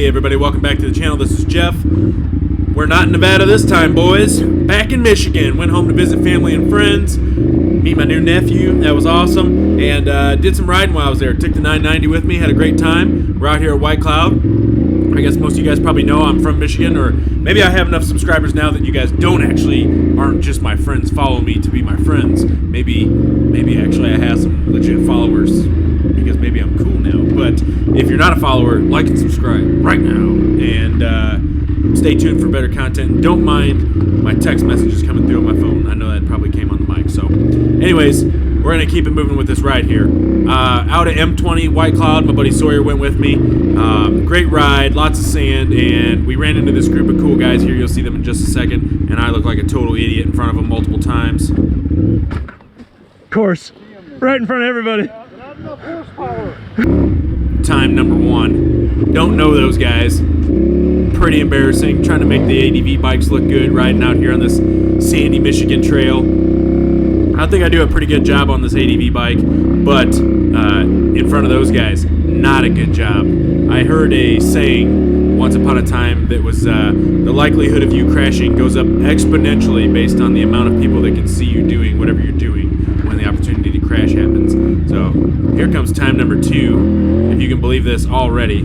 everybody, welcome back to the channel. This is Jeff. We're not in Nevada this time, boys. Back in Michigan. Went home to visit family and friends. Meet my new nephew. That was awesome. And did some riding while I was there. Took the 990 with me. Had a great time. We're out here at White Cloud. I guess most of you guys probably know I'm from Michigan, or maybe I have enough subscribers now that you guys aren't just my friends, follow me to be my friends. Maybe actually I have some legit followers because maybe I'm cool now. But if you're not a follower, like and subscribe right now. And stay tuned for better content. Don't mind my text messages coming through on my phone. I know that probably came on the mic. So anyways, we're going to keep it moving with this ride here. Out at M20, White Cloud, my buddy Sawyer went with me. Great ride, lots of sand, and we ran into this group of cool guys here. You'll see them in just a second, and I look like a total idiot in front of them multiple times. Of course, right in front of everybody. Time number one. Don't know those guys. Pretty embarrassing, trying to make the ADV bikes look good, riding out here on this sandy Michigan trail. I think I do a pretty good job on this ADV bike, but in front of those guys, not a good job. I heard a saying once upon a time that was the likelihood of you crashing goes up exponentially based on the amount of people that can see you doing whatever you're doing when the opportunity to crash happens. So here comes time number 2, if you can believe this already.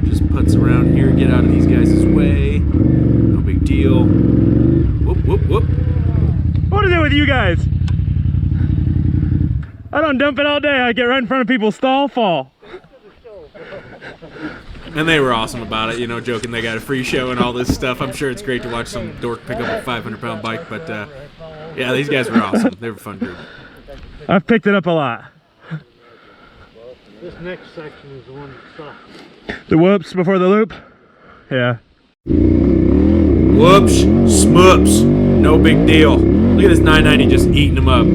Just putz around here, get out of these guys' way. No big deal. Whoop, whoop, whoop. What is it with you guys? I don't dump it all day. I get right in front of people, stall, fall. And they were awesome about it, you know, joking they got a free show and all this stuff. I'm sure it's great to watch some dork pick up a 500-pound bike, but yeah, these guys were awesome. They were a fun group. I've picked it up a lot. This next section is the one that sucks. The whoops before the loop? Yeah. Whoops, smoops, no big deal. Look at this 990 just eating them up.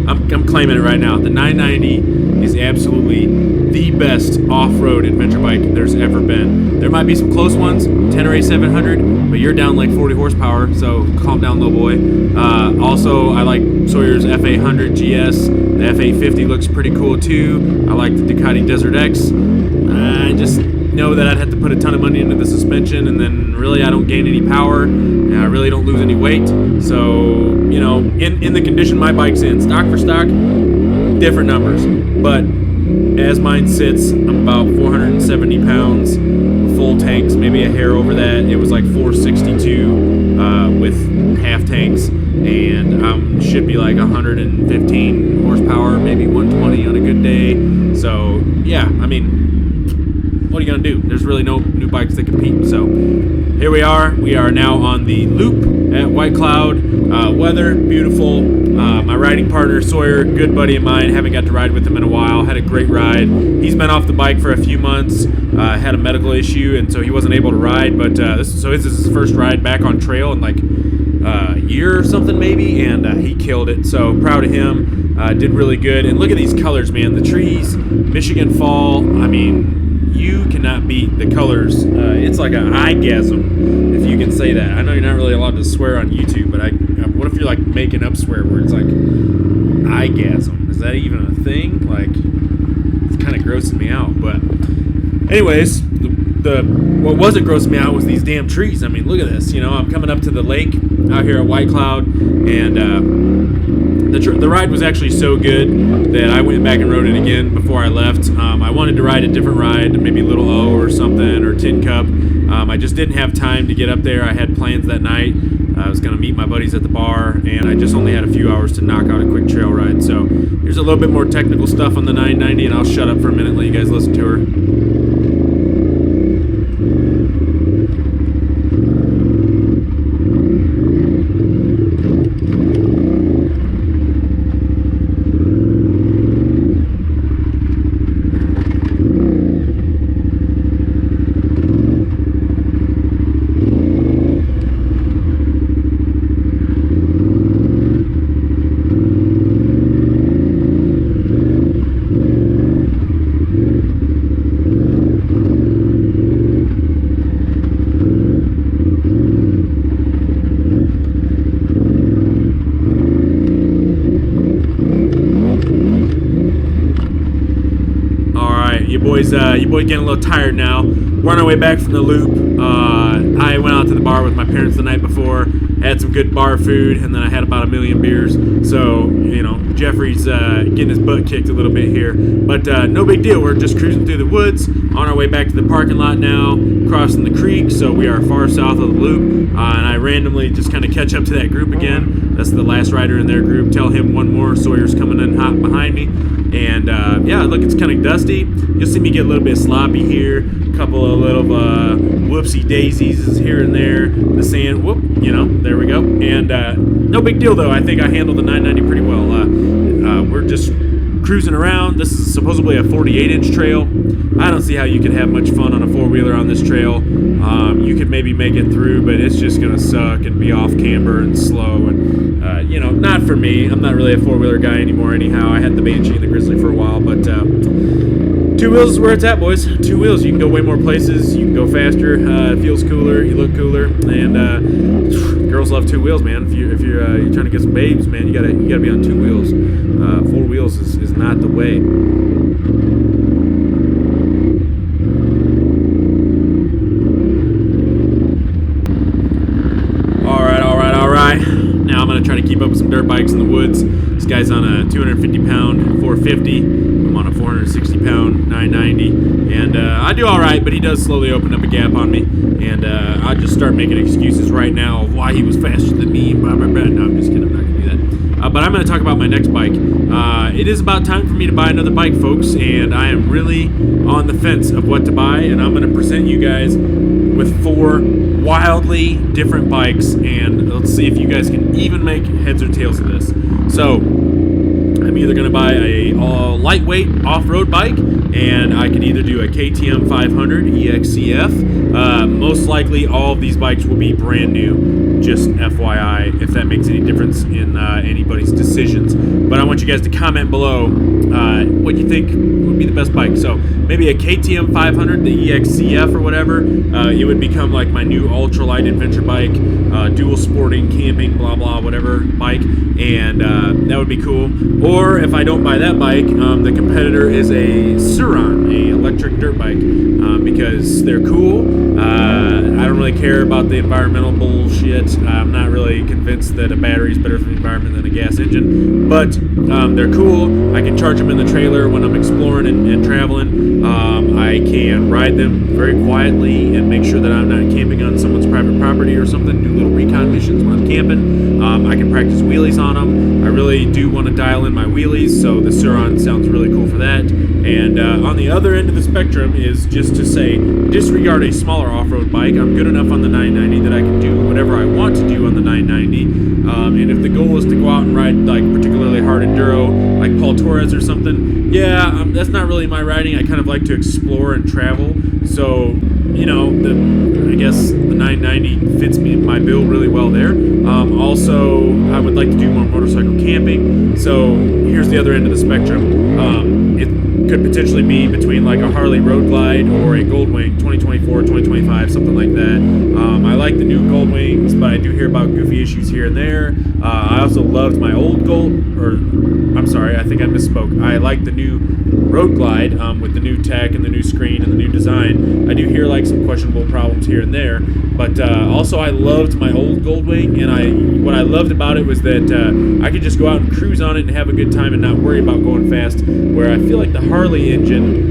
I'm claiming it right now. The 990 is absolutely the best off-road adventure bike there's ever been. There might be some close ones, 10RA 700, but you're down like 40 horsepower, so calm down, little boy. Also, I like Sawyer's FA100 GS. The FA50 looks pretty cool too. I like the Ducati Desert X. I just know that I'd have to put a ton of money into the suspension, and then really I don't gain any power, and I really don't lose any weight. So, you know, in the condition my bike's in, stock for stock, different numbers. But as mine sits, I'm about 470 pounds, full tanks, maybe a hair over that. It was like 462 with half tanks, and should be like 115 horsepower, maybe 120 on a good day. So yeah, I mean, what are you gonna do? There's really no new bikes that compete. So here we are. We are now on the loop at White Cloud. Weather beautiful. My riding partner Sawyer, good buddy of mine. Haven't got to ride with him in a while. Had a great ride. He's been off the bike for a few months. Had a medical issue, and so he wasn't able to ride. But this is his first ride back on trail in like a year or something maybe, and he killed it. So proud of him. Did really good. And look at these colors, man. The trees, Michigan fall. I mean, you cannot beat the colors. It's like an eye-gasm, if you can say that. I know you're not really allowed to swear on YouTube, but what if you're like making up swear words like eye-gasm? Is that even a thing? Like, it's kind of grossing me out. But anyways, what wasn't grossing me out was these damn trees. I mean, look at this. You know, I'm coming up to the lake out here at White Cloud, and the ride was actually so good that I went back and rode it again before I left. I wanted to ride a different ride, maybe Little O or something, or Tin Cup. I just didn't have time to get up there. I had plans that night. I was going to meet my buddies at the bar, and I just only had a few hours to knock out a quick trail ride. So here's a little bit more technical stuff on the 990, and I'll shut up for a minute and let you guys listen to her. Your boy's getting a little tired now. We're on our way back from the loop. I went out to the bar with my parents the night before, had some good bar food, and then I had about 1 million beers. So, you know, Jeffrey's getting his butt kicked a little bit here. But no big deal. We're just cruising through the woods, on our way back to the parking lot now, crossing the creek. So we are far south of the loop. And I randomly just kind of catch up to that group again. That's the last rider in their group. Tell him one more. Sawyer's coming in hot behind me. And yeah, look, it's kind of dusty. You'll see me get a little bit sloppy here. A couple of little whoopsie daisies here and there. The sand, whoop, you know, there we go. And no big deal though. I think I handled the 990 pretty well. We're just cruising around. This is supposedly a 48-inch trail. I don't see how you could have much fun on a four-wheeler on this trail. You could maybe make it through, but it's just gonna suck and be off camber and slow and you know, not for me. I'm not really a four-wheeler guy anymore anyhow. I had the Banshee and the Grizzly for a while, but two wheels is where it's at, boys. Two wheels, you can go way more places, you can go faster, it feels cooler, you look cooler, and girls love two wheels, man. If you're trying to get some babes, man, you gotta be on two wheels. Four wheels is not the way. Now I'm going to try to keep up with some dirt bikes in the woods. This guy's on a 250-pound 450. I'm on a 460-pound 990. And I do all right, but he does slowly open up a gap on me. And I'll just start making excuses right now of why he was faster than me. Blah, blah, blah. No, I'm just kidding. I'm not going to do that. But I'm going to talk about my next bike. It is about time for me to buy another bike, folks. And I am really on the fence of what to buy. And I'm going to present you guys with 4 wildly different bikes, and let's see if you guys can even make heads or tails of this. So I'm either going to buy a lightweight off-road bike, and I could either do a KTM 500 EXCF. Most likely all of these bikes will be brand new, just FYI, if that makes any difference in anybody's decisions. But I want you guys to comment below what you think would be the best bike. So maybe a KTM 500, the EXCF or whatever. It would become like my new ultralight adventure bike, dual sporting, camping, blah blah, whatever bike, and that would be cool. Or if I don't buy that bike, the competitor is a Suron, a electric dirt bike, because they're cool. I don't really care about the environmental bullshit. I'm not really convinced that a battery is better for the environment than a gas engine, but they're cool. I can charge them in the trailer when I'm exploring and traveling. I can ride them very quietly and make sure that I'm not camping on someone's private property or something, do little recon missions when I'm camping. I can practice wheelies on them. I really do want to dial in my wheelies, so the Suron sounds really cool for that. And on the other end of the spectrum is just to say, disregard a smaller off-road bike. I'm good enough on the 990 that I can do whatever I want to do on the 990. And if the goal is to go out and ride like particularly hard enduro, like Paul Torres or something, yeah, that's not really my riding. I kind of like to explore and travel. So, you know, I guess the 990 fits my bill really well there. Also, I would like to do more motorcycle camping. So here's the other end of the spectrum. It could potentially be between like a Harley Road Glide or a Goldwing 2024, 2025, something like that. I like the new Goldwings, but I do hear about goofy issues here and there. I also loved my old I'm sorry, I think I misspoke. I like the new Road Glide with the new tech and the new screen and the new design. I do hear like some questionable problems here and there, but also I loved my old Goldwing, and what I loved about it was that I could just go out and cruise on it and have a good time and not worry about going fast, where I feel like the Harley engine,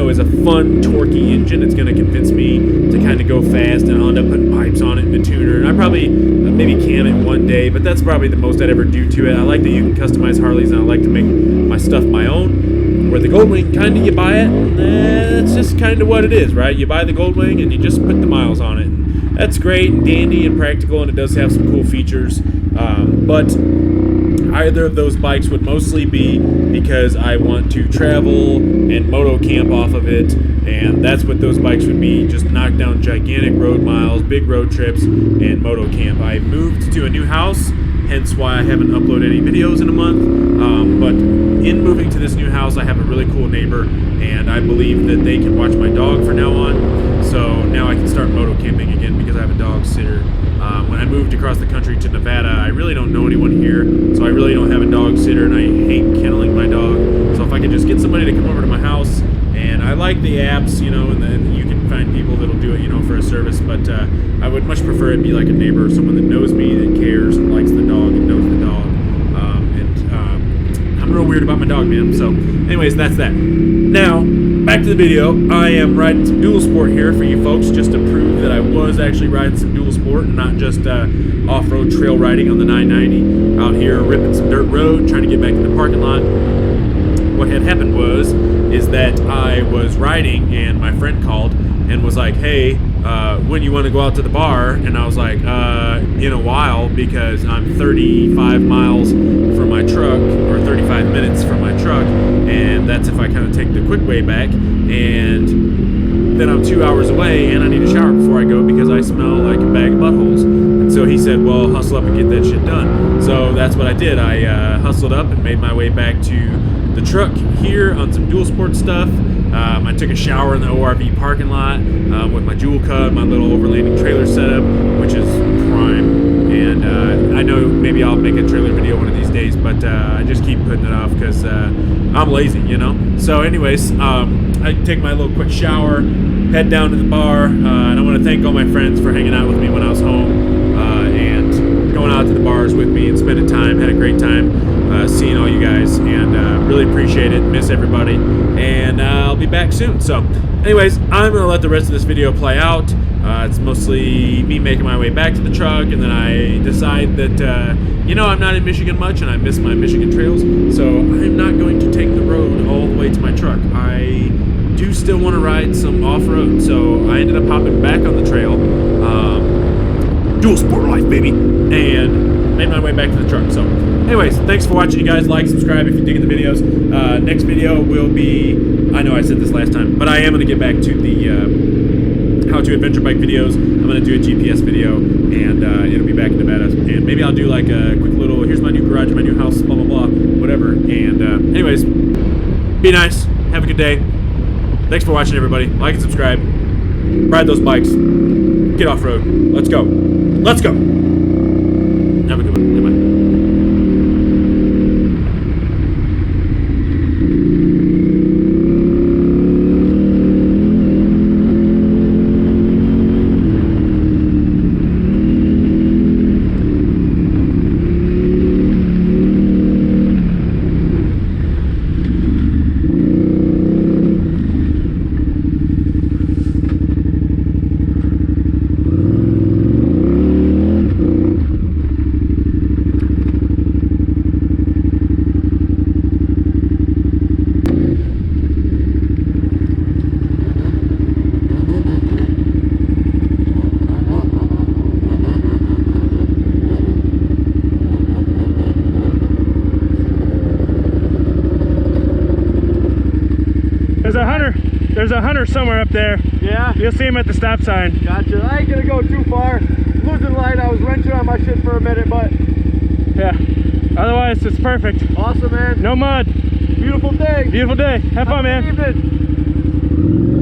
is a fun, torquey engine. It's going to convince me to kind of go fast, and I'll end up putting pipes on it and a tuner, and I probably maybe can it one day, but that's probably the most I'd ever do to it. I like that you can customize Harleys, and I like to make my stuff my own. Where the Goldwing, kind of you buy it, it's just kind of what it is, right? You buy the Goldwing and you just put the miles on it. And that's great and dandy and practical, and it does have some cool features. But either of those bikes would mostly be because I want to travel and moto camp off of it, and that's what those bikes would be, just knock down gigantic road miles, big road trips, and moto camp. I moved to a new house, hence why I haven't uploaded any videos in a month, but in moving to this new house, I have a really cool neighbor, and I believe that they can watch my dog from now on, so now I can start moto camping again because I have a dog sitter. When I moved across the country to Nevada, I really don't know anyone here, so I really don't have a dog sitter, and I hate kenneling my dog. So if I could just get somebody to come over to my house And I like the apps, you know, and then you can find people that'll do it, you know, for a service. But I would much prefer it be like a neighbor or someone that knows me, that cares and likes the dog and knows the dog. I'm real weird about my dog, man. So, anyways, that's that. Now, back to the video. I am riding some dual sport here for you folks, just to prove that I was actually riding some dual sport and not just off-road trail riding on the 990 out here ripping some dirt road, trying to get back in the parking lot. What had happened is that I was riding and my friend called and was like, hey, when you want to go out to the bar? And I was like, in a while, because I'm 35 miles from my truck, or 35 minutes from my truck, and that's if I kind of take the quick way back, and then I'm 2 hours away and I need a shower before I go because I smell like a bag of buttholes. And so he said, well, hustle up and get that shit done. So that's what I did. I hustled up and made my way back to the truck here on some dual sport stuff. I took a shower in the ORV parking lot with my jewel cut, my little overlanding trailer setup, which is prime. And I know maybe I'll make a trailer video one of these days, but I just keep putting it off because I'm lazy, you know. So anyways, I take my little quick shower, head down to the bar, and I want to thank all my friends for hanging out with me when I was home and going out to the bars with me and spending time. Had a great time seeing all you guys, and really appreciate it. Miss everybody, and I'll be back soon. So anyways, I'm gonna let the rest of this video play out. It's mostly me making my way back to the truck, and then I decide that you know, I'm not in Michigan much and I miss my Michigan trails, so I'm not going to take the road all the way to my truck. I do still want to ride some off-road, so I ended up hopping back on the trail, dual sport life, baby, and made my way back to the truck. So anyways, thanks for watching, you guys. Like, subscribe if you're digging the videos. Next video will be, I know I said this last time, but I am going to get back to the how-to adventure bike videos. I'm going to do a GPS video, and it'll be back in Nevada, and maybe I'll do like a quick little, here's my new garage, my new house, blah, blah, blah, whatever. And anyways, be nice, have a good day. Thanks for watching, everybody. Like and subscribe. Ride those bikes. Get off-road. Let's go. Let's go. Have a good one. Goodbye. There's a hunter somewhere up there. Yeah? You'll see him at the stop sign. Gotcha. I ain't gonna go too far. Losing light, I was wrenching on my shit for a minute, but... Yeah. Otherwise, it's perfect. Awesome, man. No mud. Beautiful day. Beautiful day. Have fun, man. Good evening.